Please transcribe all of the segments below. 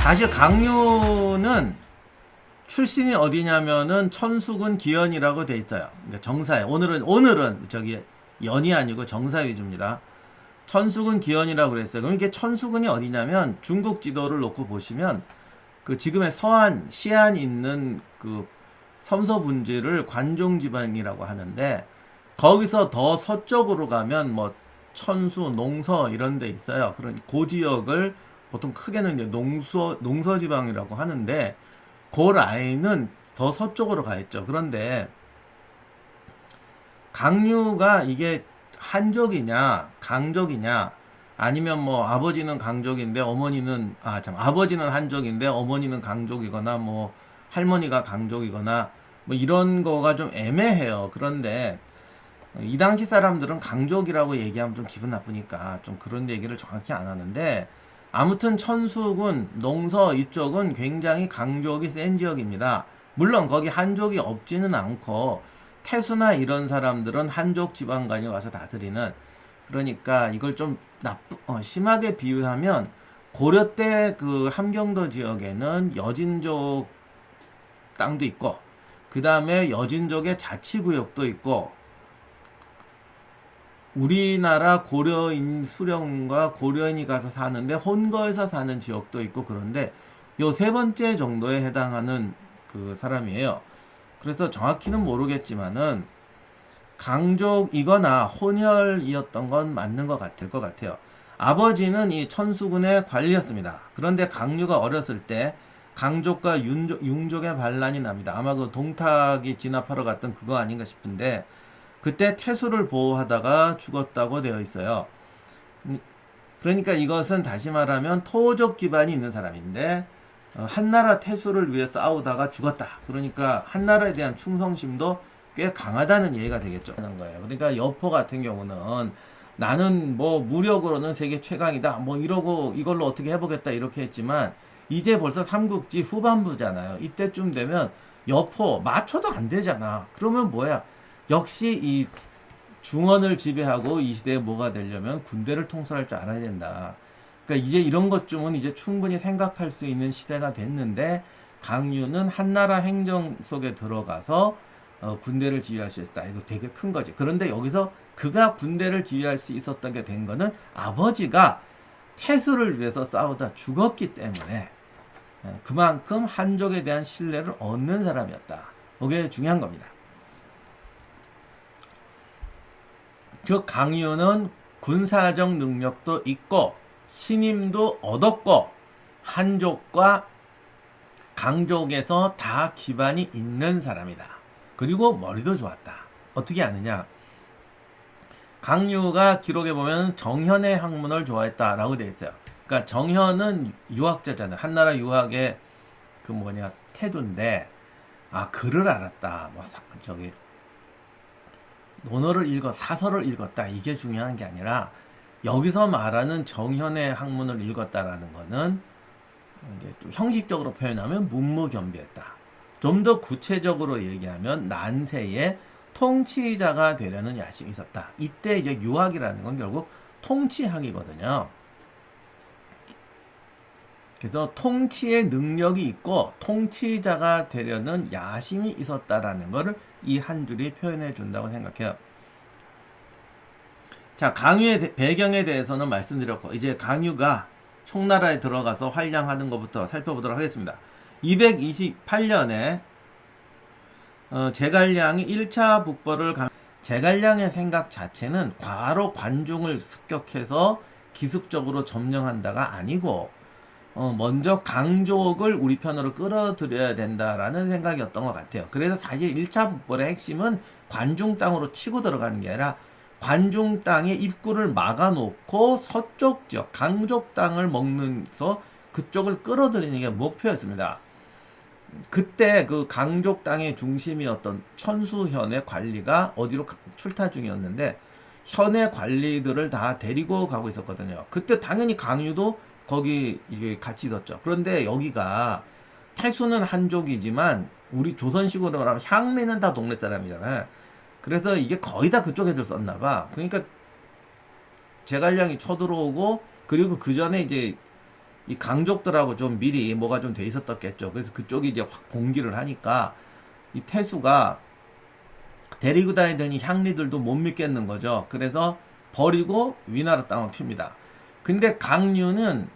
사실 강유는 출신이 어디냐면은 천수군 기연이라고 돼 있어요. 그러니까 정사에 오늘은 저기 연이 아니고 정사 위주입니다. 천수군 기연이라고 그랬어요. 그럼 이게 천수군이 어디냐면 중국 지도를 놓고 보시면 그 지금의 서안, 시안 있는 그 섬서 분지를 관종 지방이라고 하는데 거기서 더 서쪽으로 가면 뭐 천수, 농서 이런 데 있어요. 그런 그 지역을 보통 크게는 이제 농서 지방이라고 하는데 그 라인은 더 서쪽으로 가 있죠. 그런데 강유가 이게 한족이냐, 강족이냐, 아니면 뭐 아버지는 강족인데 어머니는 아버지는 한족인데 어머니는 강족이거나 뭐 할머니가 강족이거나 뭐 이런 거가 좀 애매해요. 그런데 이 당시 사람들은 강족이라고 얘기하면 좀 기분 나쁘니까 좀 그런 얘기를 정확히 안 하는데 아무튼 천수군, 농서 이쪽은 굉장히 강족이 센 지역입니다. 물론 거기 한족이 없지는 않고 태수나 이런 사람들은 한족 지방관이 와서 다스리는 그러니까 이걸 좀 심하게 비유하면 고려 때 그 함경도 지역에는 여진족 땅도 있고 그 다음에 여진족의 자치구역도 있고 우리나라 고려인 수령과 고려인이 가서 사는데 혼거에서 사는 지역도 있고 그런데 요 세 번째 정도에 해당하는 그 사람이에요. 그래서 정확히는 모르겠지만은 강족이거나 혼혈이었던 건 맞는 것 같아요. 아버지는 이 천수군의 관리였습니다. 그런데 강유가 어렸을 때 강족과 융족의 반란이 납니다. 아마 그 동탁이 진압하러 갔던 그거 아닌가 싶은데 그때 태수를 보호하다가 죽었다고 되어 있어요. 그러니까 이것은 다시 말하면 토족 기반이 있는 사람인데 한나라 태수를 위해 싸우다가 죽었다. 그러니까 한나라에 대한 충성심도 꽤 강하다는 얘기가 되겠죠. 그러니까 여포 같은 경우는 나는 뭐 무력으로는 세계 최강이다. 뭐 이러고 이걸로 어떻게 해보겠다 이렇게 했지만 이제 벌써 삼국지 후반부잖아요. 이때쯤 되면 여포 맞춰도 안 되잖아. 그러면 뭐야? 역시 이 중원을 지배하고 이 시대에 뭐가 되려면 군대를 통솔할 줄 알아야 된다. 그러니까 이제 이런 것쯤은 이제 충분히 생각할 수 있는 시대가 됐는데 강유는 한나라 행정 속에 들어가서 군대를 지휘할 수 있다. 이거 되게 큰 거지. 그런데 여기서 그가 군대를 지휘할 수 있었던 게 된 거는 아버지가 태수를 위해서 싸우다 죽었기 때문에 그만큼 한족에 대한 신뢰를 얻는 사람이었다. 그게 중요한 겁니다. 즉 강유는 군사적 능력도 있고 신임도 얻었고 한족과 강족에서 다 기반이 있는 사람이다. 그리고 머리도 좋았다. 어떻게 아느냐? 강유가 기록에 보면 정현의 학문을 좋아했다라고 되어 있어요. 그러니까 정현은 유학자잖아요. 한나라 유학의 그 태도인데 글을 알았다. 논어를 사서를 읽었다. 이게 중요한 게 아니라 여기서 말하는 정현의 학문을 읽었다라는 거는 이제 좀 형식적으로 표현하면 문무겸비했다. 좀 더 구체적으로 얘기하면 난세의 통치자가 되려는 야심이 있었다. 이때 이제 유학이라는 건 결국 통치학이거든요. 그래서 통치의 능력이 있고 통치자가 되려는 야심이 있었다라는 것을 이 한 줄이 표현해 준다고 생각해요. 자, 강유의 배경에 대해서는 말씀드렸고 이제 강유가 총나라에 들어가서 활량하는 것부터 살펴보도록 하겠습니다. 228년에 제갈량이 1차 북벌을 제갈량의 생각 자체는 과로 관중을 습격해서 기습적으로 점령한다가 아니고 먼저 강족을 우리 편으로 끌어들여야 된다라는 생각이었던 것 같아요. 그래서 사실 1차 북벌의 핵심은 관중 땅으로 치고 들어가는 게 아니라 관중 땅의 입구를 막아놓고 서쪽 지역 강족 땅을 먹는서 그쪽을 끌어들이는 게 목표였습니다. 그때 그 강족 땅의 중심이었던 천수현의 관리가 어디로 출타 중이었는데 현의 관리들을 다 데리고 가고 있었거든요. 그때 당연히 강유도 거기 이게 같이 있었죠. 그런데 여기가 태수는 한족이지만 우리 조선식으로 말하면 향리는 다 동네 사람이잖아요. 그래서 이게 거의 다 그쪽 애들 썼나 봐. 그러니까 제갈량이 쳐들어오고 그리고 그 전에 이제 이 강족들하고 좀 미리 뭐가 좀 돼 있었겠죠. 그래서 그쪽이 이제 확 봉기를 하니까 이 태수가 데리고 다니더니 향리들도 못 믿겠는 거죠. 그래서 버리고 위나라 땅을 튑니다. 근데 강류는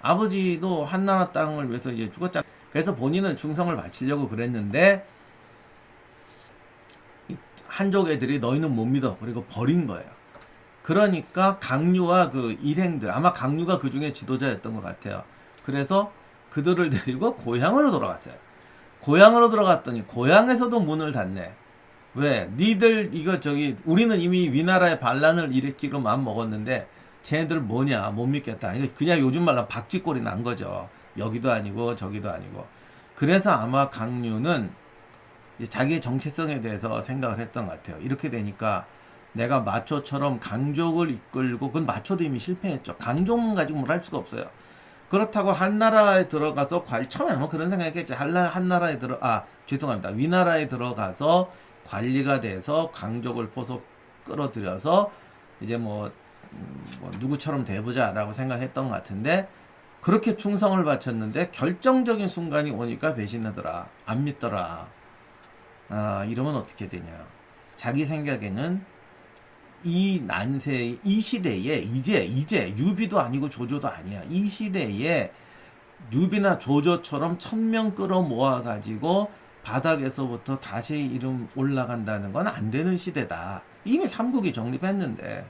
아버지도 한나라 땅을 위해서 이제 죽었잖아요. 그래서 본인은 충성을 바치려고 그랬는데 이 한족 애들이 너희는 못 믿어. 그리고 버린 거예요. 그러니까 강류와 그 일행들, 아마 강류가 그 중에 지도자였던 것 같아요. 그래서 그들을 데리고 고향으로 돌아갔어요. 고향으로 들어갔더니 고향에서도 문을 닫네. 왜? 니들 이거 저기 우리는 이미 위나라의 반란을 일으키고 마음 먹었는데 쟤네들 뭐냐 못 믿겠다. 이거 그냥 요즘 말로 박쥐꼴이 난 거죠. 여기도 아니고 저기도 아니고. 그래서 아마 강류는 자기의 정체성에 대해서 생각을 했던 것 같아요. 이렇게 되니까 내가 마초처럼 강족을 이끌고, 그건 마초도 이미 실패했죠. 강족만 가지고 뭘 할 수가 없어요. 그렇다고 한나라에 들어가서 처음에 아마 그런 생각했겠지. 한나라에 죄송합니다. 위나라에 들어가서 관리가 돼서 강족을 포섭 끌어들여서 이제 뭐 누구처럼 돼보자라고 생각했던 것 같은데, 그렇게 충성을 바쳤는데 결정적인 순간이 오니까 배신하더라. 안 믿더라. 이러면 어떻게 되냐. 자기 생각에는 이 난세, 이 시대에 이제 유비도 아니고 조조도 아니야. 이 시대에 유비나 조조처럼 1000명 끌어 모아가지고 바닥에서부터 다시 이름 올라간다는 건 안 되는 시대다. 이미 삼국이 정립했는데,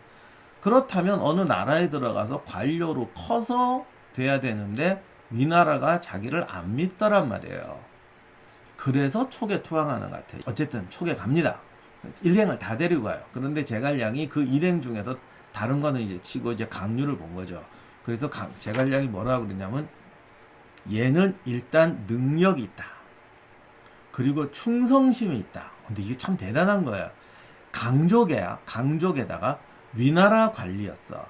그렇다면 어느 나라에 들어가서 관료로 커서 돼야 되는데 위나라가 자기를 안 믿더란 말이에요. 그래서 촉에 투항하는 것 같아요. 어쨌든 촉에 갑니다. 일행을 다 데리고 가요. 그런데 제갈량이 그 일행 중에서 다른 거는 이제 치고 이제 강류를 본 거죠. 그래서 제갈량이 뭐라고 그러냐면, 얘는 일단 능력이 있다. 그리고 충성심이 있다. 근데 이게 참 대단한 거야. 강족에다가 위나라 관리였어.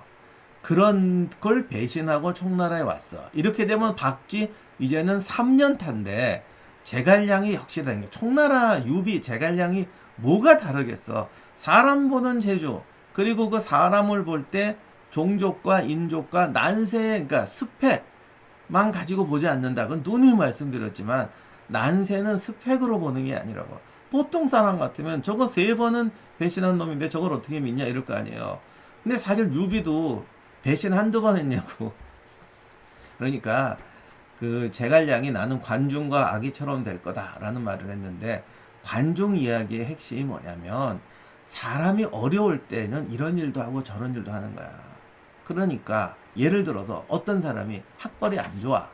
그런 걸 배신하고 총나라에 왔어. 이렇게 되면 박쥐 이제는 3년타인데 제갈량이 역시 다른 게, 총나라 유비 제갈량이 뭐가 다르겠어. 사람 보는 재주, 그리고 그 사람을 볼 때 종족과 인족과 난세, 그러니까 스펙만 가지고 보지 않는다. 그건 누누이 말씀드렸지만 난세는 스펙으로 보는 게 아니라고. 보통 사람 같으면 저거 3번은 배신한 놈인데 저걸 어떻게 믿냐 이럴 거 아니에요. 근데 사실 유비도 배신 한두 번 했냐고. 그러니까 그 제갈량이 나는 관중과 아기처럼 될 거다라는 말을 했는데, 관중 이야기의 핵심이 뭐냐면 사람이 어려울 때는 이런 일도 하고 저런 일도 하는 거야. 그러니까 예를 들어서 어떤 사람이 학벌이 안 좋아.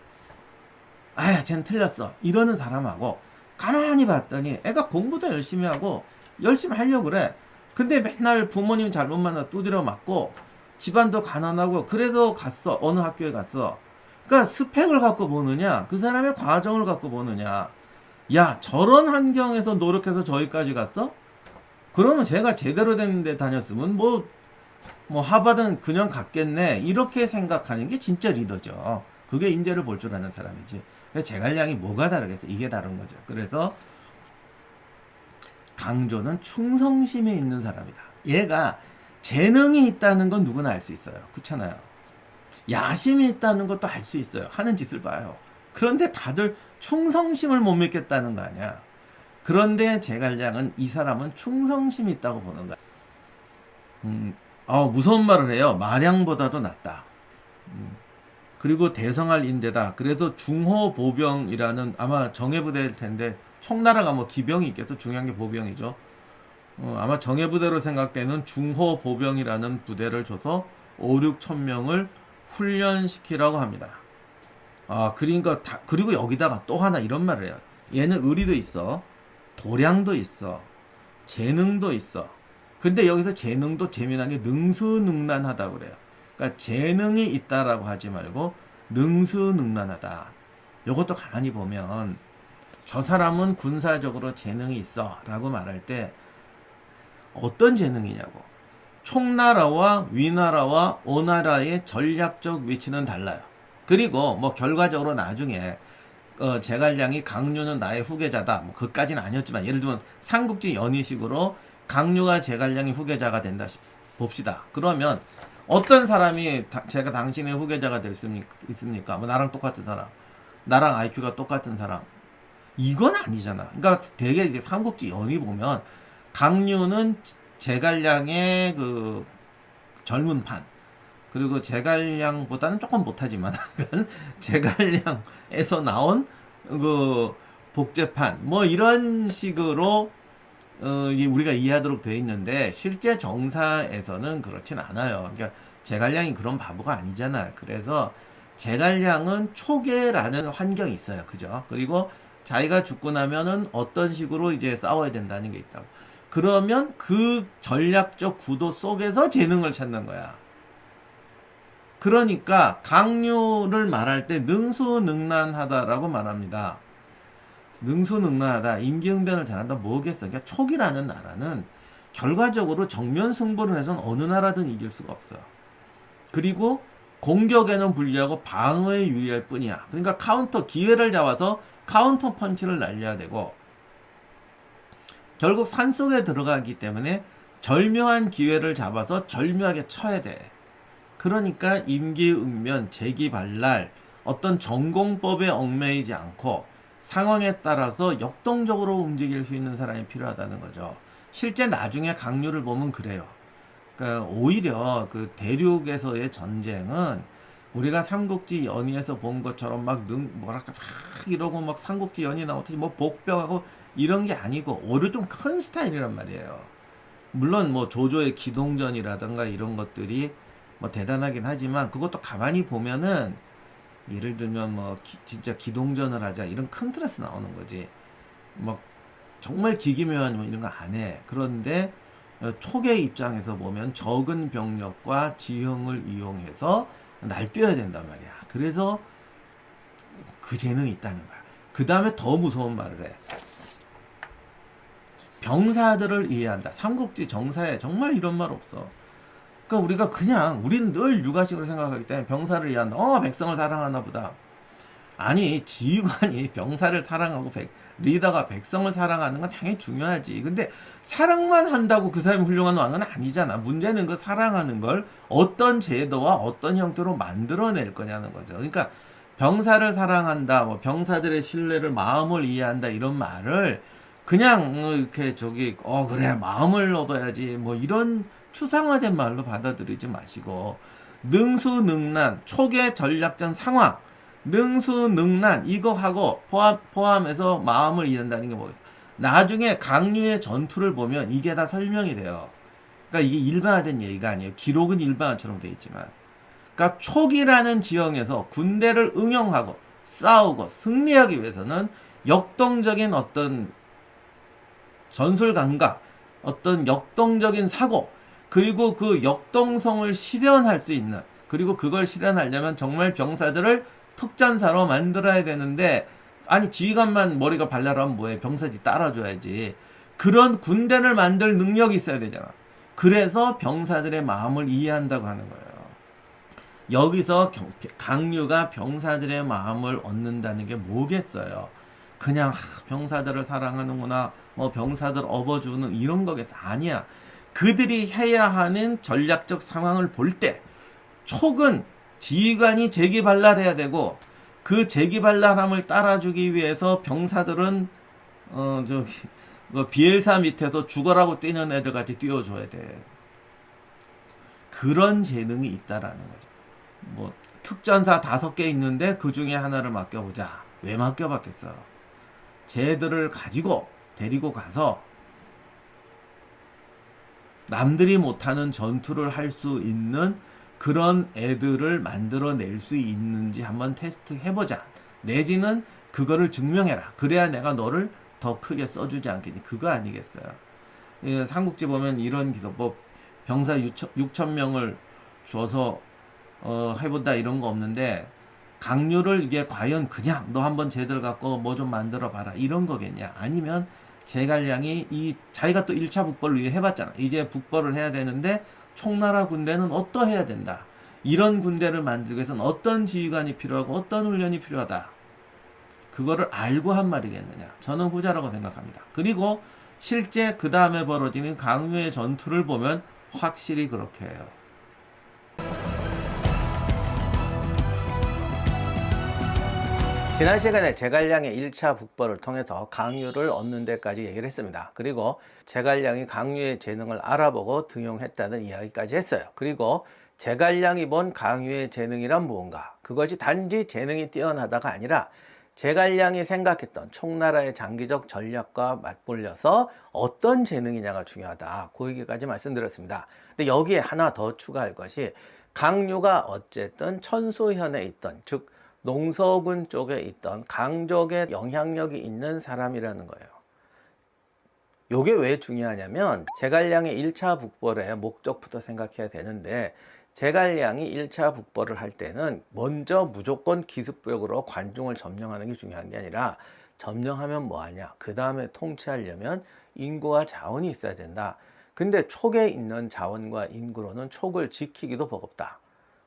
아야 쟤는 틀렸어. 이러는 사람하고 가만히 봤더니 애가 공부도 열심히 하고 열심히 하려고 그래. 근데 맨날 부모님 잘못 만나 두드려 맞고 집안도 가난하고 그래서 갔어. 어느 학교에 갔어. 그러니까 스펙을 갖고 보느냐, 그 사람의 과정을 갖고 보느냐. 야, 저런 환경에서 노력해서 저기까지 갔어? 그러면 제가 제대로 된 데 다녔으면 뭐 하버드는 그냥 갔겠네. 이렇게 생각하는 게 진짜 리더죠. 그게 인재를 볼 줄 아는 사람이지. 제갈량이 뭐가 다르겠어? 이게 다른 거죠. 그래서 강조는 충성심에 있는 사람이다. 얘가 재능이 있다는 건 누구나 알 수 있어요. 그렇잖아요. 야심이 있다는 것도 알 수 있어요. 하는 짓을 봐요. 그런데 다들 충성심을 못 믿겠다는 거 아니야. 그런데 제갈량은 이 사람은 충성심이 있다고 보는 거야. 무서운 말을 해요. 마량보다도 낫다. 그리고 대성할 인재다. 그래서 중호보병이라는, 아마 정예부대일 텐데 총나라가 뭐 기병이 있겠어. 중요한 게 보병이죠. 아마 정예부대로 생각되는 중호보병이라는 부대를 줘서 5-6천 명을 훈련시키라고 합니다. 그러니까 그리고 여기다가 또 하나 이런 말을 해요. 얘는 의리도 있어, 도량도 있어, 재능도 있어. 근데 여기서 재능도 재미난 게 능수능란하다고 그래요. 그러니까 재능이 있다라고 하지 말고 능수능란하다. 이것도 가만히 보면 저 사람은 군사적으로 재능이 있어 라고 말할 때 어떤 재능이냐고. 총나라와 위나라와 오나라의 전략적 위치는 달라요. 그리고 뭐 결과적으로 나중에 제갈량이 강류는 나의 후계자다, 뭐 그까지는 아니었지만, 예를 들면 삼국지 연희식으로 강류가 제갈량이 후계자가 된다 봅시다. 그러면 어떤 사람이 제가 당신의 후계자가 될 수 있습니까? 뭐 나랑 똑같은 사람, 나랑 IQ가 똑같은 사람, 이건 아니잖아. 그러니까 되게 이제 삼국지 연의 보면 강류는 제갈량의 그 젊은 판, 그리고 제갈량보다는 조금 못하지만 제갈량에서 나온 그 복제판 뭐 이런 식으로 우리가 이해하도록 되어 있는데 실제 정사에서는 그렇진 않아요. 그러니까 제갈량이 그런 바보가 아니잖아요. 그래서 제갈량은 초계라는 환경이 있어요. 그죠? 그리고 자기가 죽고 나면은 어떤 식으로 이제 싸워야 된다는 게 있다고. 그러면 그 전략적 구도 속에서 재능을 찾는 거야. 그러니까 강류를 말할 때 능수능란하다라고 말합니다. 능수능란하다, 임기응변을 잘한다, 뭐겠어. 그러니까 촉이라는 나라는 결과적으로 정면 승부를 해서는 어느 나라든 이길 수가 없어. 그리고 공격에는 불리하고 방어에 유리할 뿐이야. 그러니까 카운터, 기회를 잡아서 카운터 펀치를 날려야 되고, 결국 산속에 들어가기 때문에 절묘한 기회를 잡아서 절묘하게 쳐야 돼. 그러니까 임기응변, 재기발랄, 어떤 전공법에 얽매이지 않고 상황에 따라서 역동적으로 움직일 수 있는 사람이 필요하다는 거죠. 실제 나중에 강류를 보면 그래요. 그러니까 오히려 그 대륙에서의 전쟁은 우리가 삼국지 연의에서 본 것처럼 뭐랄까 막 이러고 막 삼국지 연의 나오듯이 뭐 복병하고 이런 게 아니고 오히려 좀 큰 스타일이란 말이에요. 물론 뭐 조조의 기동전이라든가 이런 것들이 뭐 대단하긴 하지만 그것도 가만히 보면은 예를 들면 뭐 진짜 기동전을 하자 이런 큰 틀에서 나오는 거지. 뭐 정말 기기묘한 뭐 이런 거 안 해. 그런데 초계 입장에서 보면 적은 병력과 지형을 이용해서 날뛰어야 된단 말이야. 그래서 그 재능이 있다는 거야. 그 다음에 더 무서운 말을 해. 병사들을 이해한다. 삼국지 정사에 정말 이런 말 없어. 그러니까 우리는 늘 육아식으로 생각하기 때문에 병사를 이해한다. 백성을 사랑하나 보다. 아니, 지휘관이 병사를 사랑하고 리더가 백성을 사랑하는 건 당연히 중요하지. 근데 사랑만 한다고 그 사람이 훌륭한 왕은 아니잖아. 문제는 그 사랑하는 걸 어떤 제도와 어떤 형태로 만들어낼 거냐는 거죠. 그러니까 병사를 사랑한다, 뭐 병사들의 신뢰를, 마음을 이해한다 이런 말을 그냥 이렇게 그래 마음을 얻어야지 뭐 이런 추상화된 말로 받아들이지 마시고 능수능란, 초계 전략전 상황, 능수능란 이거 하고 포함해서 마음을 이해한다는 게 뭐겠어. 나중에 강류의 전투를 보면 이게 다 설명이 돼요. 그러니까 이게 일반화된 얘기가 아니에요. 기록은 일반화처럼 돼 있지만. 그러니까 촉이라는 지형에서 군대를 응용하고 싸우고 승리하기 위해서는 역동적인 어떤 전술 감각, 어떤 역동적인 사고, 그리고 그 역동성을 실현할 수 있는, 그리고 그걸 실현하려면 정말 병사들을 특전사로 만들어야 되는데, 아니 지휘관만 머리가 발랄하면 뭐해. 병사들이 따라줘야지. 그런 군대를 만들 능력이 있어야 되잖아. 그래서 병사들의 마음을 이해한다고 하는 거예요. 여기서 강류가 병사들의 마음을 얻는다는 게 뭐겠어요. 그냥 병사들을 사랑하는구나, 뭐 병사들 업어주는 이런 거겠어. 아니야. 그들이 해야 하는 전략적 상황을 볼 때 촉은 지휘관이 재기발랄해야 되고, 그 재기발랄함을 따라주기 위해서 병사들은 비엘사 밑에서 죽어라고 뛰는 애들 같이 뛰어줘야 돼. 그런 재능이 있다라는 거죠. 뭐 특전사 5개 있는데 그 중에 하나를 맡겨보자. 왜 맡겨봤겠어? 쟤들을 가지고 데리고 가서 남들이 못하는 전투를 할 수 있는 그런 애들을 만들어낼 수 있는지 한번 테스트 해보자. 내지는 그거를 증명해라. 그래야 내가 너를 더 크게 써주지 않겠니. 그거 아니겠어요. 예, 삼국지 보면 이런 기사, 뭐 병사 6,000명을 줘서 해본다 이런 거 없는데, 강류를 이게 과연 그냥 너 한번 쟤들 갖고 뭐 좀 만들어 봐라 이런 거겠냐. 아니면 제갈량이 자기가 또 1차 북벌을 해봤잖아. 이제 북벌을 해야 되는데 총나라 군대는 어떠해야 된다. 이런 군대를 만들기 위해서는 어떤 지휘관이 필요하고 어떤 훈련이 필요하다. 그거를 알고 한 말이겠느냐. 저는 후자라고 생각합니다. 그리고 실제 그 다음에 벌어지는 강유의 전투를 보면 확실히 그렇게 해요. 지난 시간에 제갈량의 1차 북벌을 통해서 강유를 얻는 데까지 얘기를 했습니다. 그리고 제갈량이 강유의 재능을 알아보고 등용했다는 이야기까지 했어요. 그리고 제갈량이 본 강유의 재능이란 무언가? 그것이 단지 재능이 뛰어나다가 아니라 제갈량이 생각했던 총나라의 장기적 전략과 맞물려서 어떤 재능이냐가 중요하다. 그 얘기까지 말씀드렸습니다. 근데 여기에 하나 더 추가할 것이 강유가 어쨌든 천수현에 있던, 즉 농서군 쪽에 있던 강족의 영향력이 있는 사람이라는 거예요. 요게 왜 중요하냐면 제갈량의 1차 북벌의 목적부터 생각해야 되는데, 제갈량이 1차 북벌을 할 때는 먼저 무조건 기습적으로 관중을 점령하는 게 중요한 게 아니라, 점령하면 뭐하냐, 그 다음에 통치하려면 인구와 자원이 있어야 된다. 근데 촉에 있는 자원과 인구로는 촉을 지키기도 버겁다.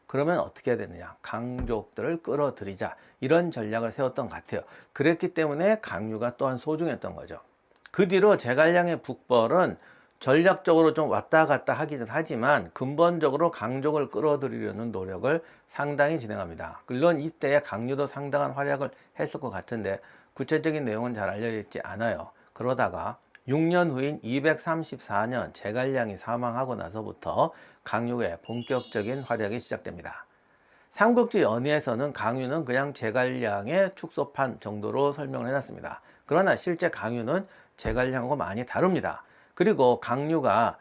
그러면 어떻게 해야 되느냐, 강족들을 끌어들이자, 이런 전략을 세웠던 것 같아요. 그랬기 때문에 강유가 또한 소중했던 거죠. 그 뒤로 제갈량의 북벌은 전략적으로 좀 왔다 갔다 하기는 하지만 근본적으로 강족을 끌어들이려는 노력을 상당히 진행합니다. 물론 이때 강유도 상당한 활약을 했을 것 같은데 구체적인 내용은 잘 알려져 있지 않아요. 그러다가 6년 후인 234년 제갈량이 사망하고 나서부터 강유의 본격적인 활약이 시작됩니다. 삼국지 연의에서는 강유는 그냥 제갈량의 축소판 정도로 설명을 해놨습니다. 그러나 실제 강유는 제갈량하고 많이 다릅니다. 그리고 강유가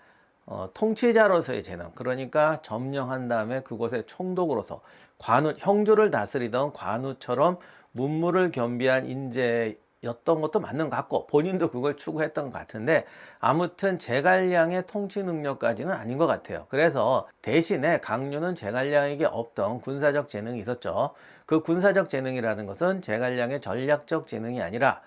통치자로서의 재능, 그러니까 점령한 다음에 그곳의 총독으로서 관우, 형주를 다스리던 관우처럼 문무를 겸비한 인재였던 것도 맞는 것 같고 본인도 그걸 추구했던 것 같은데, 아무튼 제갈량의 통치 능력까지는 아닌 것 같아요. 그래서 대신에 강유는 제갈량에게 없던 군사적 재능이 있었죠. 그 군사적 재능이라는 것은 제갈량의 전략적 재능이 아니라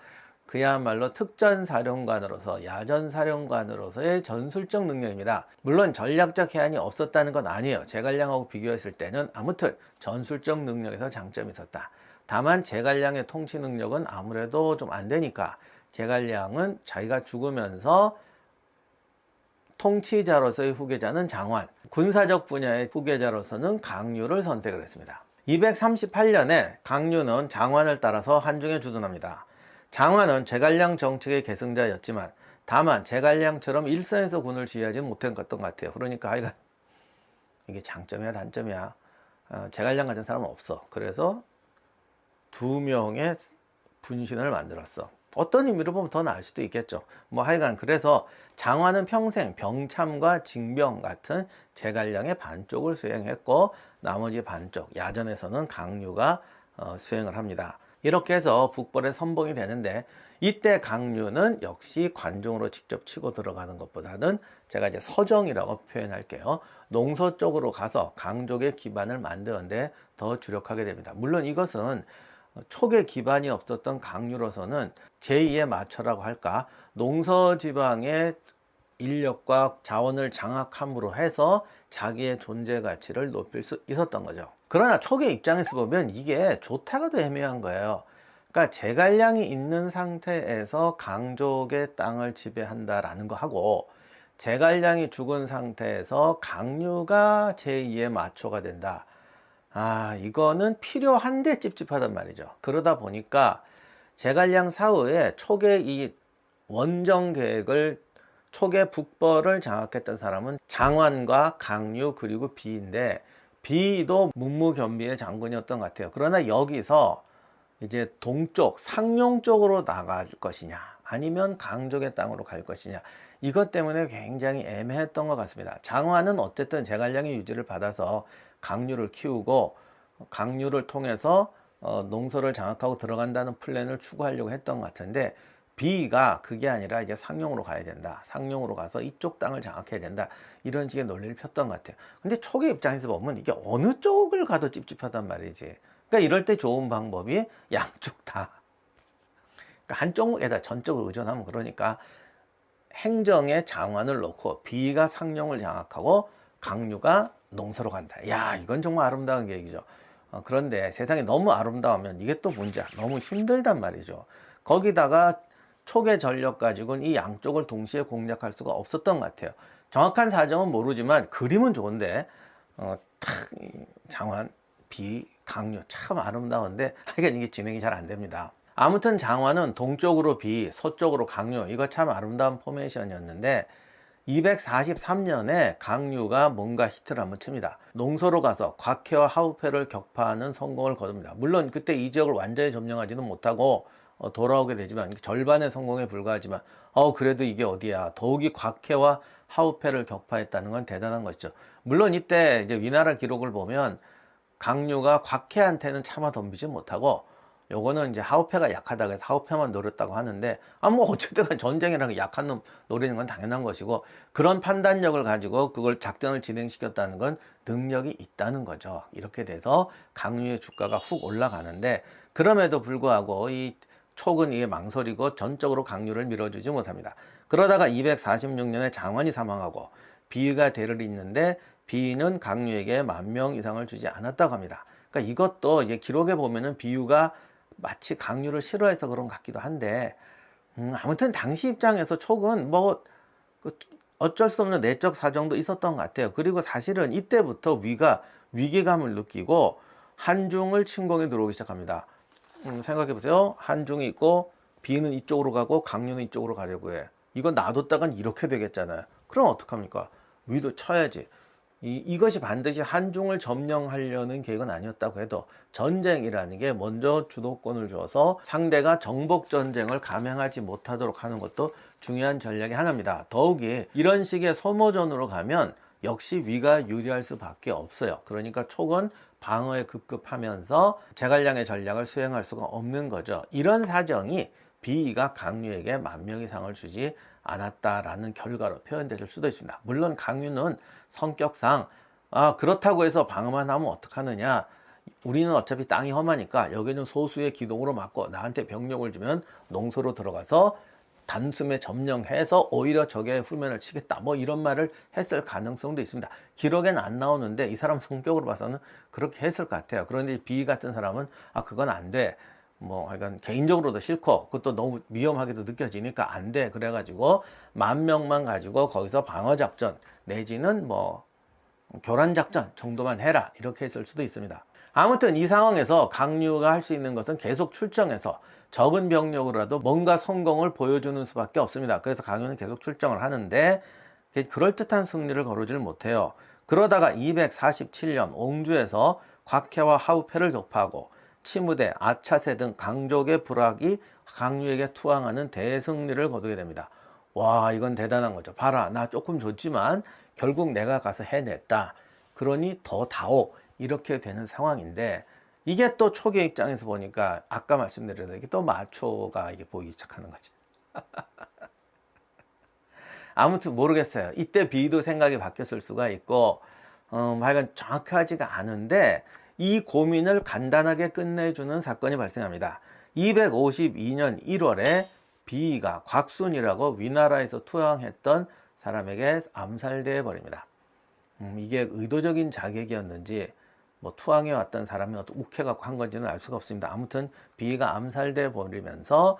그야말로 특전사령관으로서, 야전사령관으로서의 전술적 능력입니다. 물론 전략적 해안이 없었다는 건 아니에요. 제갈량하고 비교했을 때는 아무튼 전술적 능력에서 장점이 있었다. 다만 제갈량의 통치 능력은 아무래도 좀 안 되니까 제갈량은 자기가 죽으면서 통치자로서의 후계자는 장환, 군사적 분야의 후계자로서는 강유를 선택을 했습니다. 238년에 강유는 장환을 따라서 한중에 주둔합니다. 장환은 제갈량 정책의 계승자였지만 다만 제갈량처럼 일선에서 군을 지휘하지 못했던 것 같아요. 그러니까 하여간 이게 장점이야 단점이야, 제갈량 같은 사람은 없어. 그래서 2명의 분신을 만들었어. 어떤 의미로 보면 더 나을 수도 있겠죠. 뭐 하여간 그래서 장환은 평생 병참과 징병 같은 제갈량의 반쪽을 수행했고 나머지 반쪽, 야전에서는 강유가 수행을 합니다. 이렇게 해서 북벌의 선봉이 되는데, 이때 강유는 역시 관중으로 직접 치고 들어가는 것보다는 제가 이제 서정이라고 표현할게요. 농서 쪽으로 가서 강족의 기반을 만드는데 더 주력하게 됩니다. 물론 이것은 촉의 기반이 없었던 강유로서는 제2의 마초라고 할까, 농서 지방의 인력과 자원을 장악함으로 해서 자기의 존재 가치를 높일 수 있었던 거죠. 그러나 촉의 입장에서 보면 이게 좋다가도 애매한 거예요. 그러니까 제갈량이 있는 상태에서 강족의 땅을 지배한다라는 거 하고, 제갈량이 죽은 상태에서 강유가 제2의 마초가 된다. 이거는 필요한데 찝찝하단 말이죠. 그러다 보니까 제갈량 사후에 촉의 이 원정 계획을, 촉의 북벌을 장악했던 사람은 장환과 강유 그리고 비인데, 비도 문무겸비의 장군이었던 것 같아요. 그러나 여기서 이제 동쪽 상용 쪽으로 나갈 것이냐 아니면 강족의 땅으로 갈 것이냐, 이것 때문에 굉장히 애매했던 것 같습니다. 장환은 어쨌든 제갈량의 유지를 받아서 강유를 키우고 강유를 통해서 농서를 장악하고 들어간다는 플랜을 추구하려고 했던 것 같은데, B가 그게 아니라 이제 상용으로 가야 된다, 상용으로 가서 이쪽 땅을 장악해야 된다, 이런 식의 논리를 폈던 것 같아요. 근데 촉의 입장에서 보면 이게 어느 쪽을 가도 찝찝하단 말이지. 그러니까 이럴 때 좋은 방법이 양쪽 다, 그러니까 한쪽에다 전적으로 의존하면, 그러니까 행정에 장환을 놓고 B가 상용을 장악하고 강유가 농서로 간다. 야, 이건 정말 아름다운 계획이죠. 그런데 세상이 너무 아름다우면 이게 또 문제야. 너무 힘들단 말이죠. 거기다가 촉의 전력 가지고는 이 양쪽을 동시에 공략할 수가 없었던 것 같아요. 정확한 사정은 모르지만 그림은 좋은데 장환 비, 강류 참 아름다운데 하여간 이게 진행이 잘 안 됩니다. 아무튼 장화는 동쪽으로 비, 서쪽으로 강류, 이거 참 아름다운 포메이션이었는데 243년에 강류가 뭔가 히트를 한번 칩니다. 농서로 가서 곽해와 하우페를 격파하는 성공을 거둡니다. 물론 그때 이 지역을 완전히 점령하지는 못하고 돌아오게 되지만 절반의 성공에 불과하지만 그래도 이게 어디야. 더욱이 곽해와 하우페를 격파했다는 건 대단한 것이죠. 물론 이때 이제 위나라 기록을 보면 강류가 곽해한테는 차마 덤비지 못하고 요거는 이제 하우페가 약하다고 해서 하우페만 노렸다고 하는데 뭐 어쨌든 전쟁이라는 약한 놈 노리는 건 당연한 것이고 그런 판단력을 가지고 그걸 작전을 진행시켰다는 건 능력이 있다는 거죠. 이렇게 돼서 강류의 주가가 훅 올라가는데 그럼에도 불구하고 이 촉은 이게 망설이고 전적으로 강류를 밀어주지 못합니다. 그러다가 246년에 장원이 사망하고 비위가 대를 잇는데 비위는 강류에게 10,000명 이상을 주지 않았다고 합니다. 그러니까 이것도 이제 기록에 보면은 비유가 마치 강류를 싫어해서 그런 것 같기도 한데 아무튼 당시 입장에서 촉은 뭐 어쩔 수 없는 내적 사정도 있었던 것 같아요. 그리고 사실은 이때부터 위가 위기감을 느끼고 한중을 침공에 들어오기 시작합니다. 생각해 보세요. 한중이 있고 비는 이쪽으로 가고 강류는 이쪽으로 가려고 해. 이거 놔뒀다간 이렇게 되겠잖아요. 그럼 어떡합니까? 위도 쳐야지. 이것이 반드시 한중을 점령하려는 계획은 아니었다고 해도 전쟁이라는 게 먼저 주도권을 줘서 상대가 정복 전쟁을 감행하지 못하도록 하는 것도 중요한 전략의 하나입니다. 더욱이 이런 식의 소모전으로 가면 역시 위가 유리할 수밖에 없어요. 그러니까 촉은 방어에 급급하면서 제갈량의 전략을 수행할 수가 없는 거죠. 이런 사정이 비위가 강류에게 10,000명 이상을 주지 않았다라는 결과로 표현될 수도 있습니다. 물론 강류는 성격상 그렇다고 해서 방어만 하면 어떡하느냐, 우리는 어차피 땅이 험하니까 여기는 소수의 기동으로 막고 나한테 병력을 주면 농소로 들어가서 단숨에 점령해서 오히려 적의 후면을 치겠다, 뭐 이런 말을 했을 가능성도 있습니다. 기록에는 안 나오는데 이 사람 성격으로 봐서는 그렇게 했을 것 같아요. 그런데 비 같은 사람은 그건 안 돼, 뭐 하여간 개인적으로도 싫고 그것도 너무 위험하게도 느껴지니까 안 돼, 그래가지고 10,000명만 가지고 거기서 방어작전 내지는 뭐 교란작전 정도만 해라, 이렇게 했을 수도 있습니다. 아무튼 이 상황에서 강류가 할 수 있는 것은 계속 출정해서 적은 병력으로라도 뭔가 성공을 보여주는 수밖에 없습니다. 그래서 강류는 계속 출정을 하는데 그럴듯한 승리를 거두질 못해요. 그러다가 247년 옹주에서 곽해와 하우페를 격파하고 치무대, 아차세 등 강족의 부락이 강류에게 투항하는 대승리를 거두게 됩니다. 와, 이건 대단한 거죠. 봐라, 나 조금 줬지만 결국 내가 가서 해냈다. 그러니 더 다오. 이렇게 되는 상황인데 이게 또 촉의 입장에서 보니까 아까 말씀드린 이게 또 마초가 이게 보이기 시작하는 거지. 아무튼 모르겠어요. 이때 비도 생각이 바뀌었을 수가 있고 하여간 정확하지가 않은데 이 고민을 간단하게 끝내주는 사건이 발생합니다. 252년 1월에 비위가 곽순이라고 위나라에서 투항했던 사람에게 암살돼 버립니다. 이게 의도적인 자객이었는지 뭐 투항해 왔던 사람이 어떤 욱해갖고 한 건지는 알 수가 없습니다. 아무튼 비위가 암살돼 버리면서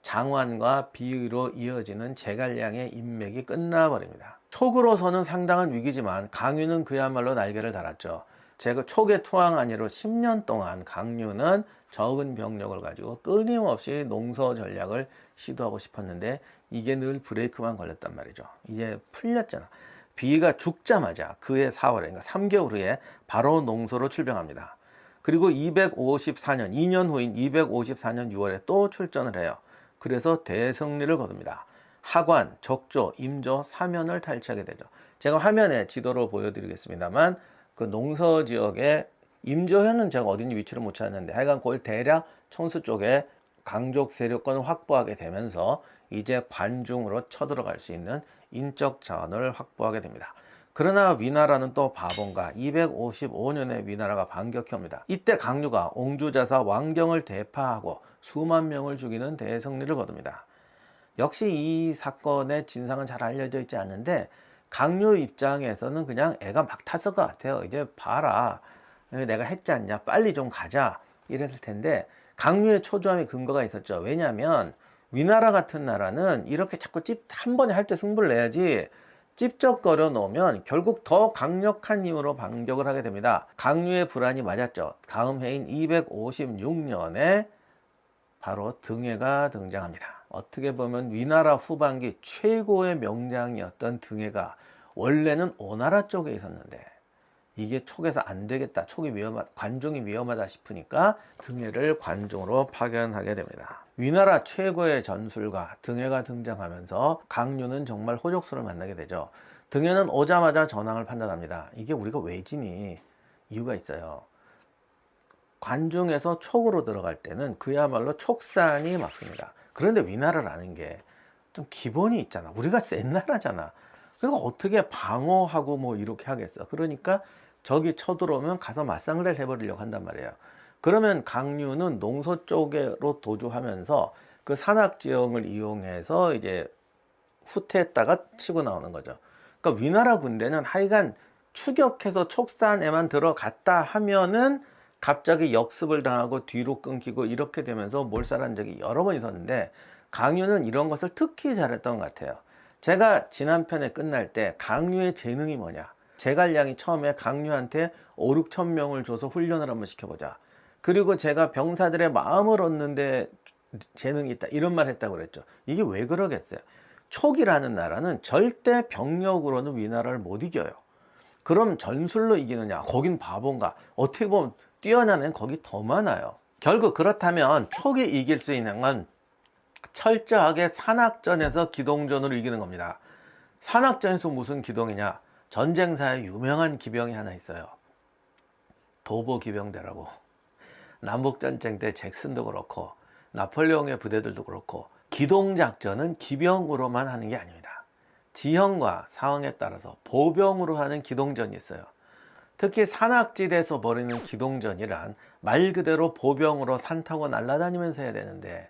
장완과 비위로 이어지는 제갈량의 인맥이 끝나버립니다. 촉으로서는 상당한 위기지만 강유는 그야말로 날개를 달았죠. 제가 촉의 투항 안으로 10년 동안 강유는 적은 병력을 가지고 끊임없이 농서 전략을 시도하고 싶었는데 이게 늘 브레이크만 걸렸단 말이죠. 이제 풀렸잖아. 비위가 죽자마자 그해 4월에, 그러니까 3개월 후에 바로 농소로 출병합니다. 그리고 254년, 2년 후인 254년 6월에 또 출전을 해요. 그래서 대승리를 거둡니다. 하관, 적조, 임조, 사면을 탈취하게 되죠. 제가 화면에 지도로 보여드리겠습니다만 그 농서 지역에 임조현은 제가 어딘지 위치를 못 찾았는데 하여간 거의 대략 청수 쪽에 강족 세력권을 확보하게 되면서 이제 관중으로 쳐들어갈 수 있는 인적 자원을 확보하게 됩니다. 그러나 위나라는 또 바본가 255년에 위나라가 반격해 옵니다. 이때 강류가 옹주자사 왕경을 대파하고 수만 명을 죽이는 대승리를 거둡니다. 역시 이 사건의 진상은 잘 알려져 있지 않는데 강류 입장에서는 그냥 애가 막 탔을 것 같아요. 이제 봐라, 내가 했지 않냐, 빨리 좀 가자, 이랬을 텐데 강류의 초조함의 근거가 있었죠. 왜냐하면 위나라 같은 나라는 이렇게 자꾸 한 번에 할 때 승부를 내야지 찝쩍거려 놓으면 결국 더 강력한 힘으로 반격을 하게 됩니다. 강류의 불안이 맞았죠. 다음 해인 256년에 바로 등해가 등장합니다. 어떻게 보면 위나라 후반기 최고의 명장이었던 등해가 원래는 오나라 쪽에 있었는데 이게 촉에서 안 되겠다, 관종이 위험하다 싶으니까 등해를 관종으로 파견하게 됩니다. 위나라 최고의 전술가 등해가 등장하면서 강류는 정말 호족수를 만나게 되죠. 등해는 오자마자 전황을 판단합니다. 이게 우리가 왜 지니? 이유가 있어요. 관중에서 촉으로 들어갈 때는 그야말로 촉산이 막습니다. 그런데 위나라라는 게 좀 기본이 있잖아. 우리가 센 나라잖아. 그러니까 어떻게 방어하고 뭐 이렇게 하겠어. 그러니까 적이 쳐들어오면 가서 맞상대를 해버리려고 한단 말이에요. 그러면 강류는 농서 쪽으로 도주하면서 그 산악지형을 이용해서 이제 후퇴했다가 치고 나오는 거죠. 그러니까 위나라 군대는 하여간 추격해서 촉산에만 들어갔다 하면은 갑자기 역습을 당하고 뒤로 끊기고 이렇게 되면서 몰살한 적이 여러 번 있었는데 강유는 이런 것을 특히 잘했던 것 같아요. 제가 지난 편에 끝날 때 강유의 재능이 뭐냐, 제갈량이 처음에 강유한테 5, 6천 명을 줘서 훈련을 한번 시켜보자, 그리고 제가 병사들의 마음을 얻는데 재능이 있다 이런 말 했다고 그랬죠. 이게 왜 그러겠어요? 촉이라는 나라는 절대 병력으로는 위나라를 못 이겨요. 그럼 전술로 이기느냐? 거긴 바본가? 어떻게 보면 뛰어난 애는 거기 더 많아요. 결국 그렇다면 촉이 이길 수 있는 건 철저하게 산악전에서 기동전으로 이기는 겁니다. 산악전에서 무슨 기동이냐? 전쟁사에 유명한 기병이 하나 있어요. 도보 기병대라고. 남북전쟁 때 잭슨도 그렇고 나폴레옹의 부대들도 그렇고 기동작전은 기병으로만 하는 게 아닙니다. 지형과 상황에 따라서 보병으로 하는 기동전이 있어요. 특히 산악지대에서 벌이는 기동전이란 말 그대로 보병으로 산 타고 날아다니면서 해야 되는데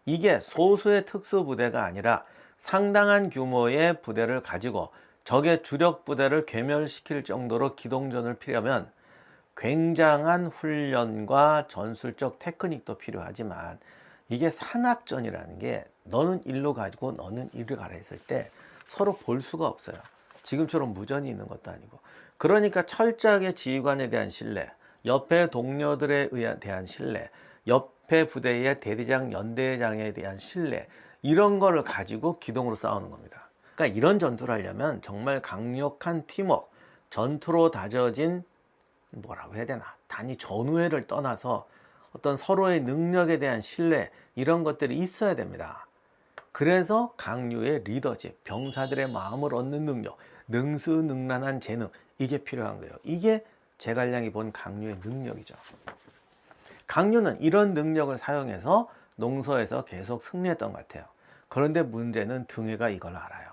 이게 소수의 특수부대가 아니라 상당한 규모의 부대를 가지고 적의 주력 부대를 괴멸시킬 정도로 기동전을 피려면 굉장한 훈련과 전술적 테크닉도 필요하지만 이게 산악전이라는 게 너는 일로 가지고 너는 이리로 가라 했을 때 서로 볼 수가 없어요. 지금처럼 무전이 있는 것도 아니고. 그러니까 철저하게 지휘관에 대한 신뢰, 옆에 동료들에 대한 신뢰, 옆에 부대의 대대장, 연대장에 대한 신뢰, 이런 거를 가지고 기동으로 싸우는 겁니다. 그러니까 이런 전투를 하려면 정말 강력한 팀워크, 전투로 다져진 뭐라고 해야 되나, 단위 전우회를 떠나서 어떤 서로의 능력에 대한 신뢰, 이런 것들이 있어야 됩니다. 그래서 강류의 리더십, 병사들의 마음을 얻는 능력, 능수능란한 재능, 이게 필요한 거예요. 이게 제갈량이 본 강류의 능력이죠. 강류는 이런 능력을 사용해서 농서에서 계속 승리했던 것 같아요. 그런데 문제는 등해가 이걸 알아요.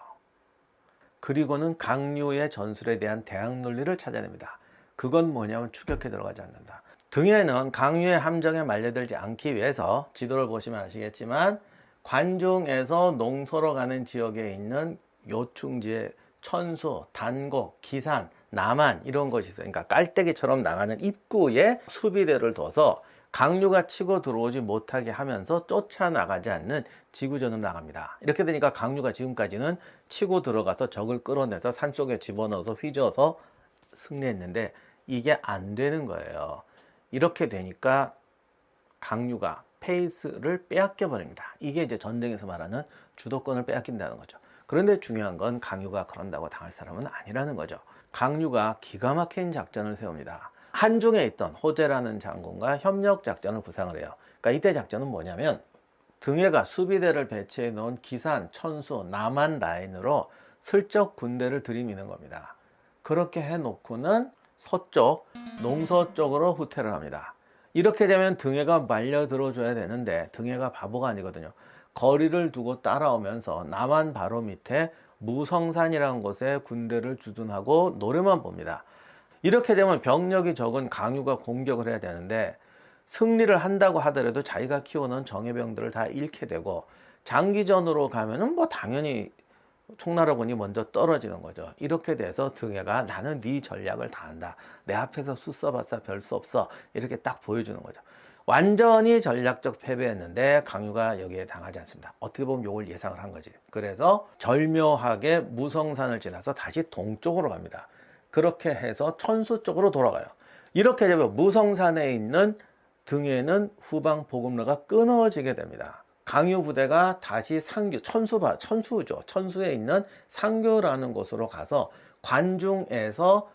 그리고는 강류의 전술에 대한 대항 논리를 찾아냅니다. 그건 뭐냐면 추격해 들어가지 않는다. 등해는 강류의 함정에 말려들지 않기 위해서 지도를 보시면 아시겠지만 관중에서 농서로 가는 지역에 있는 요충지에 천수, 단곡, 기산, 남한 이런 것이 있어요. 그러니까 깔때기처럼 나가는 입구에 수비대를 둬서 강류가 치고 들어오지 못하게 하면서 쫓아나가지 않는 지구전으로 나갑니다. 이렇게 되니까 강류가 지금까지는 치고 들어가서 적을 끌어내서 산속에 집어넣어서 휘저어서 승리했는데 이게 안 되는 거예요. 이렇게 되니까 강류가 페이스를 빼앗겨 버립니다. 이게 이제 전쟁에서 말하는 주도권을 빼앗긴다는 거죠. 그런데 중요한 건 강유가 그런다고 당할 사람은 아니라는 거죠. 강유가 기가 막힌 작전을 세웁니다. 한중에 있던 호재라는 장군과 협력 작전을 구상을 해요. 그러니까 이때 작전은 뭐냐면 등해가 수비대를 배치해 놓은 기산, 천수, 남한 라인으로 슬쩍 군대를 들이미는 겁니다. 그렇게 해놓고는 서쪽, 농서 쪽으로 후퇴를 합니다. 이렇게 되면 등해가 말려 들어줘야 되는데 등해가 바보가 아니거든요. 거리를 두고 따라오면서 남한 바로 밑에 무성산이라는 곳에 군대를 주둔하고 노래만 봅니다. 이렇게 되면 병력이 적은 강유가 공격을 해야 되는데 승리를 한다고 하더라도 자기가 키워놓은 정예병들을 다 잃게 되고 장기전으로 가면은 뭐 당연히 총나라군이 먼저 떨어지는 거죠. 이렇게 돼서 등해가 나는 네 전략을 다 한다. 내 앞에서 수 써봤자 별 수 없어. 이렇게 딱 보여주는 거죠. 완전히 전략적 패배했는데 강유가 여기에 당하지 않습니다. 어떻게 보면 이걸 예상을 한 거지. 그래서 절묘하게 무성산을 지나서 다시 동쪽으로 갑니다. 그렇게 해서 천수 쪽으로 돌아가요. 이렇게 되면 무성산에 있는 등에는 후방 보급로가 끊어지게 됩니다. 강유 부대가 다시 상교, 천수죠. 천수에 있는 상교라는 곳으로 가서 관중에서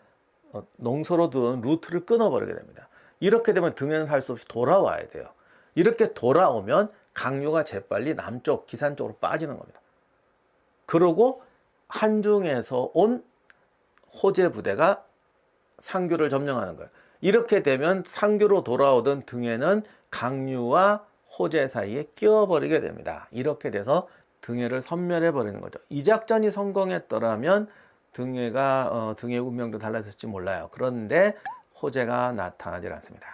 농서로 둔 루트를 끊어버리게 됩니다. 이렇게 되면 등에는 할 수 없이 돌아와야 돼요. 이렇게 돌아오면 강유가 재빨리 남쪽 기산 쪽으로 빠지는 겁니다. 그러고 한중에서 온 호재 부대가 상교를 점령하는 거예요. 이렇게 되면 상교로 돌아오던 등에는 강유와 호재 사이에 끼어버리게 됩니다. 이렇게 돼서 등해를 섬멸해 버리는 거죠. 이 작전이 성공했더라면 등해의 운명도 달라졌을지 몰라요. 그런데 호재가 나타나질 않습니다.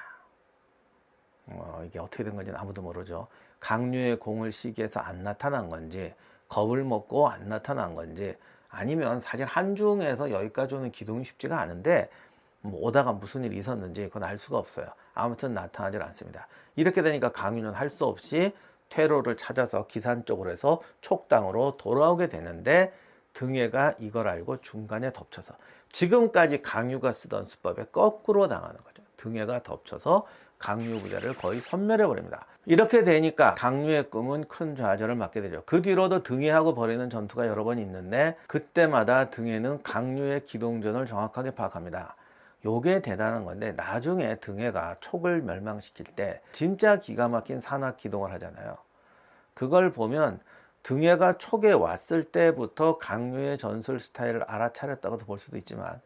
이게 어떻게 된 건지 아무도 모르죠. 강유의 공을 시기해서 안 나타난 건지, 겁을 먹고 안 나타난 건지, 아니면 사실 한중에서 여기까지 오는 기동이 쉽지가 않은데 뭐 오다가 무슨 일이 있었는지 그건 알 수가 없어요. 아무튼 나타나질 않습니다. 이렇게 되니까 강유는 할 수 없이 퇴로를 찾아서 기산 쪽으로 해서 촉당으로 돌아오게 되는데 등해가 이걸 알고 중간에 덮쳐서 지금까지 강유가 쓰던 수법에 거꾸로 당하는 거죠. 등해가 덮쳐서 강유 부대를 거의 섬멸해 버립니다. 이렇게 되니까 강유의 꿈은 큰 좌절을 맞게 되죠. 그 뒤로도 등해하고 벌이는 전투가 여러 번 있는데 그때마다 등해는 강유의 기동전을 정확하게 파악합니다. 요게 대단한 건데 나중에 등해가 촉을 멸망시킬 때 진짜 기가 막힌 산악 기동을 하잖아요. 그걸 보면 등해가 촉에 왔을 때부터 강유의 전술 스타일을 알아차렸다고도 볼 수도 있지만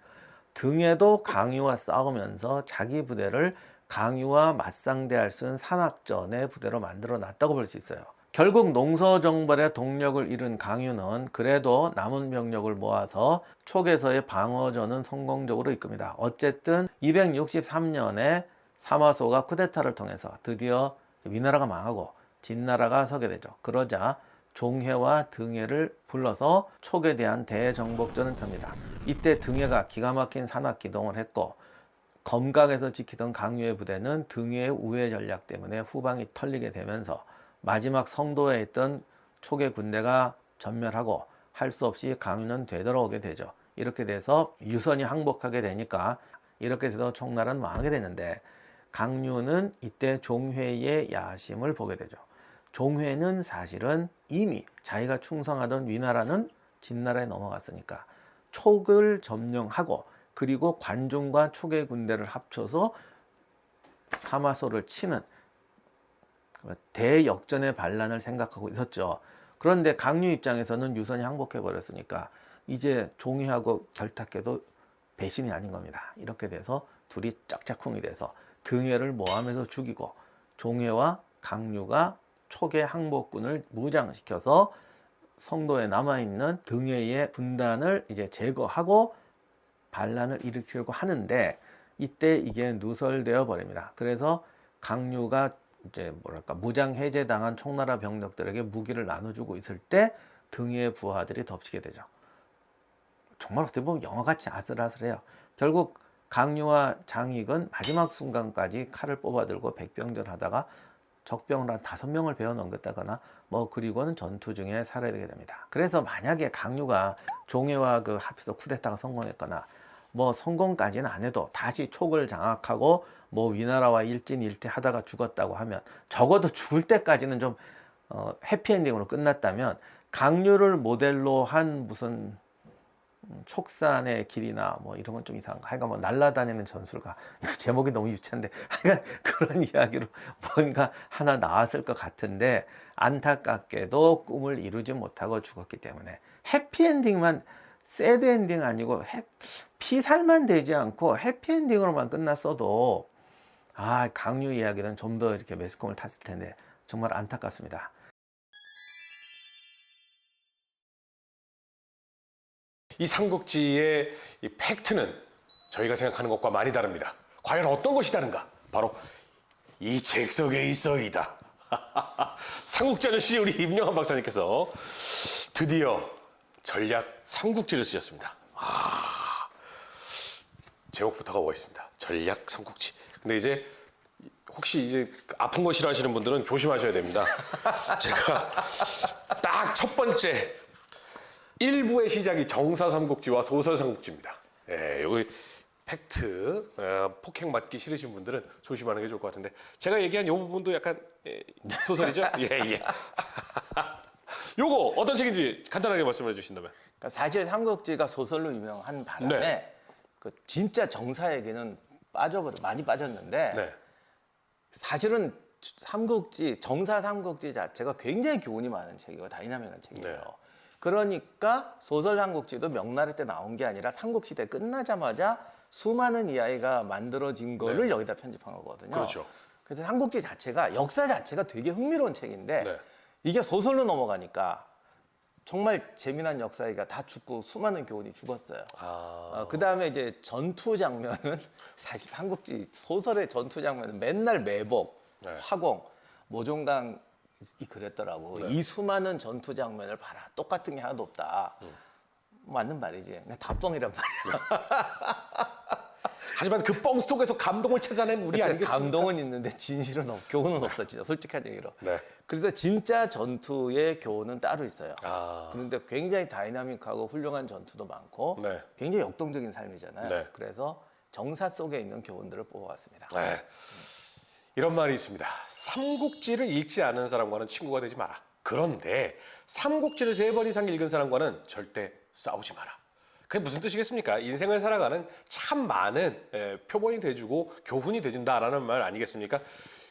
등해도 강유와 싸우면서 자기 부대를 강유와 맞상대할 수 있는 산악전의 부대로 만들어 놨다고 볼 수 있어요. 결국 농서정벌의 동력을 잃은 강유는 그래도 남은 병력을 모아서 촉에서의 방어전은 성공적으로 이끕니다. 어쨌든 263년에 사마소가 쿠데타를 통해서 드디어 위나라가 망하고 진나라가 서게 되죠. 그러자 종해와 등해를 불러서 촉에 대한 대정복전을 펴니다. 이때 등해가 기가 막힌 산악기동을 했고 검각에서 지키던 강유의 부대는 등해의 우회 전략 때문에 후방이 털리게 되면서 마지막 성도에 있던 촉의 군대가 전멸하고 할 수 없이 강유는 되돌아오게 되죠. 이렇게 돼서 유선이 항복하게 되니까 이렇게 돼서 총나라는 망하게 되는데 강유는 이때 종회의 야심을 보게 되죠. 종회는 사실은 이미 자기가 충성하던 위나라는 진나라에 넘어갔으니까 촉을 점령하고 그리고 관중과 촉의 군대를 합쳐서 사마소를 치는 대역전의 반란을 생각하고 있었죠. 그런데 강유 입장에서는 유선이 항복해 버렸으니까 이제 종이하고 결탁해도 배신이 아닌 겁니다. 이렇게 돼서 둘이 짝짝꿍이 돼서 등해를 모함해서 죽이고 종해와 강유가 촉의 항복군을 무장시켜서 성도에 남아있는 등해의 분단을 이제 제거하고 반란을 일으키려고 하는데 이때 이게 누설되어 버립니다. 그래서 강유가 이제 무장 해제당한 총나라 병력들에게 무기를 나눠주고 있을 때 등해의 부하들이 덮치게 되죠. 정말 어떻게 보면 영화같이 아슬아슬해요. 결국 강유와 장익은 마지막 순간까지 칼을 뽑아들고 백병전 하다가 적병을 한 5명을 베어 넘겼다거나 그리고는 전투 중에 살해되게 됩니다. 그래서 만약에 강유가 종해와 합해서 쿠데타가 성공했거나 성공까지는 안 해도 다시 촉을 장악하고 위나라와 일진일퇴 하다가 죽었다고 하면 적어도 죽을 때까지는 좀 해피엔딩으로 끝났다면 강유를 모델로 한 무슨 촉산의 길이나 이런 건 좀 이상한가. 하여간 날아다니는 전술가. 이거 제목이 너무 유치한데 하여간 그런 이야기로 뭔가 하나 나왔을 것 같은데 안타깝게도 꿈을 이루지 못하고 죽었기 때문에 해피엔딩만 새드 엔딩 아니고 피살만 되지 않고 해피엔딩으로만 끝났어도 강유 이야기는 좀 더 이렇게 매스컴을 탔을 텐데 정말 안타깝습니다. 이 삼국지의 이 팩트는 저희가 생각하는 것과 많이 다릅니다. 과연 어떤 것이 다른가? 바로 이 책 속에 있어이다. 삼국지 아저씨 우리 임영환 박사님께서 드디어 전략 삼국지를 쓰셨습니다. 제목부터가 멋있습니다. 전략 삼국지. 근데 이제 혹시 이제 아픈 거 싫어하시는 분들은 조심하셔야 됩니다. 제가 딱 첫 번째 1부의 시작이 정사 삼국지와 소설 삼국지입니다. 예, 여기 팩트 폭행 맞기 싫으신 분들은 조심하는 게 좋을 것 같은데 제가 얘기한 이 부분도 약간 소설이죠? 예. 요거 어떤 책인지 간단하게 말씀해 주신다면. 그러니까 사실 삼국지가 소설로 유명한 바람에 네. 그 진짜 정사에게는 많이 빠졌는데 네. 사실은 정사 삼국지 자체가 굉장히 교훈이 많은 책이고 다이나믹한 책이에요. 네. 그러니까 소설 삼국지도 명나라 때 나온 게 아니라 삼국시대 끝나자마자 수많은 이야기가 만들어진 거를 여기다 편집한 거거든요. 그렇죠. 그래서 삼국지 자체가 역사 자체가 되게 흥미로운 책인데 네. 이게 소설로 넘어가니까 정말 재미난 역사가 다 죽고 수많은 교훈이 죽었어요. 그 다음에 이제 전투 장면은 사실 삼국지 소설의 전투 장면은 맨날 매복, 네. 화공, 모종강이 그랬더라고. 이 수많은 전투 장면을 봐라. 똑같은 게 하나도 없다. 맞는 말이지. 근데 다 뻥이란 말이야. 하지만 그 뻥 속에서 감동을 찾아낸 우리 아니겠습니까? 감동은 있는데 진실은 교훈은 없어. 진짜 솔직한 얘기로. 네. 그래서 진짜 전투의 교훈은 따로 있어요. 아. 그런데 굉장히 다이나믹하고 훌륭한 전투도 많고 네. 굉장히 역동적인 삶이잖아요. 네. 그래서 정사 속에 있는 교훈들을 뽑아왔습니다. 네. 이런 말이 있습니다. 삼국지를 읽지 않은 사람과는 친구가 되지 마라. 그런데 삼국지를 3번 이상 읽은 사람과는 절대 싸우지 마라. 그게 무슨 뜻이겠습니까? 인생을 살아가는 참 많은 표본이 돼주고 교훈이 돼준다라는 말 아니겠습니까?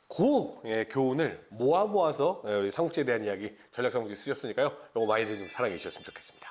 그 교훈을 모아서 우리 삼국지에 대한 이야기 전략 삼국지 쓰셨으니까요. 이거 많이들 좀 사랑해 주셨으면 좋겠습니다.